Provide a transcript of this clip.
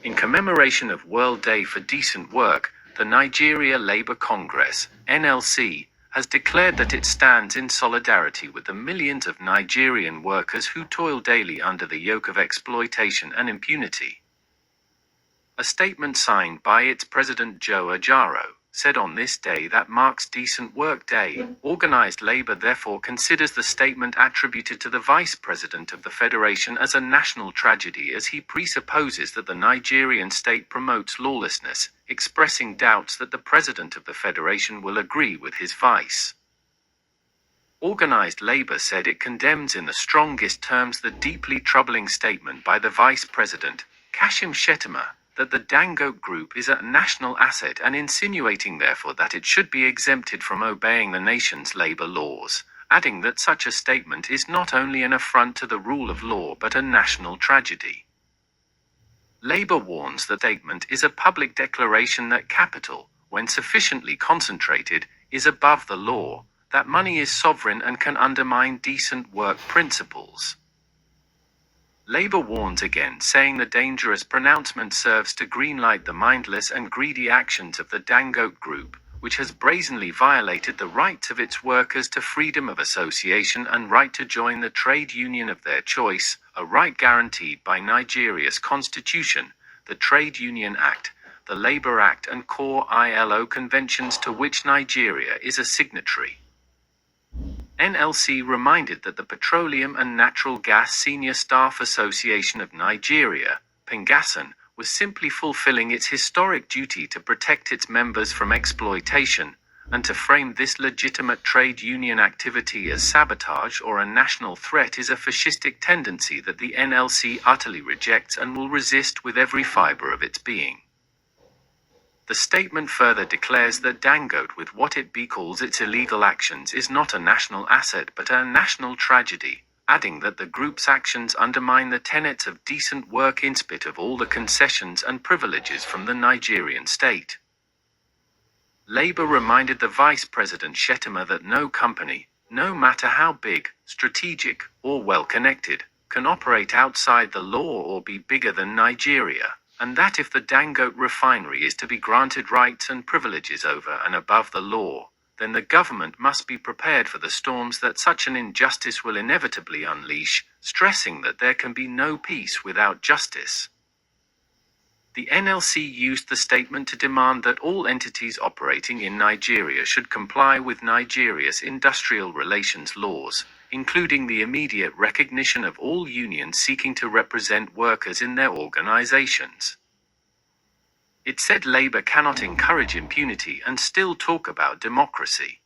In commemoration of World Day for Decent Work, the Nigeria Labour Congress, NLC, has declared that it stands in solidarity with the millions of Nigerian workers who toil daily under the yoke of exploitation and impunity. A statement signed by its president Joe Ajaero said on this day that marks Decent Work Day, Organised Labour therefore considers the statement attributed to the Vice President of the Federation as a national tragedy, as he presupposes that the Nigerian State promotes lawlessness, expressing doubts that the President of the Federation will agree with his vice. Organised Labour said it condemns in the strongest terms the deeply troubling statement by the Vice President, Kashim Shettima, that the Dangote Group is a national asset, and insinuating therefore that it should be exempted from obeying the nation's labour laws, adding that such a statement is not only an affront to the rule of law but a national tragedy. Labour warns that the statement is a public declaration that capital, when sufficiently concentrated, is above the law, that money is sovereign and can undermine decent work principles. Labour warns again, saying the dangerous pronouncement serves to greenlight the mindless and greedy actions of the Dangote Group, which has brazenly violated the rights of its workers to freedom of association and right to join the trade union of their choice, a right guaranteed by Nigeria's constitution, the Trade Union Act, the Labour Act and core ILO conventions to which Nigeria is a signatory. NLC reminded that the Petroleum and Natural Gas Senior Staff Association of Nigeria, PENGASSAN, was simply fulfilling its historic duty to protect its members from exploitation, and to frame this legitimate trade union activity as sabotage or a national threat is a fascistic tendency that the NLC utterly rejects and will resist with every fibre of its being. The statement further declares that Dangote, with what it calls its illegal actions, is not a national asset but a national tragedy, adding that the group's actions undermine the tenets of decent work in spite of all the concessions and privileges from the Nigerian state. Labour reminded the Vice President Shettima that no company, no matter how big, strategic, or well-connected, can operate outside the law or be bigger than Nigeria, and that if the Dangote refinery is to be granted rights and privileges over and above the law, then the government must be prepared for the storms that such an injustice will inevitably unleash, stressing that there can be no peace without justice. The NLC used the statement to demand that all entities operating in Nigeria should comply with Nigeria's industrial relations laws, including the immediate recognition of all unions seeking to represent workers in their organizations. It said Labour cannot encourage impunity and still talk about democracy.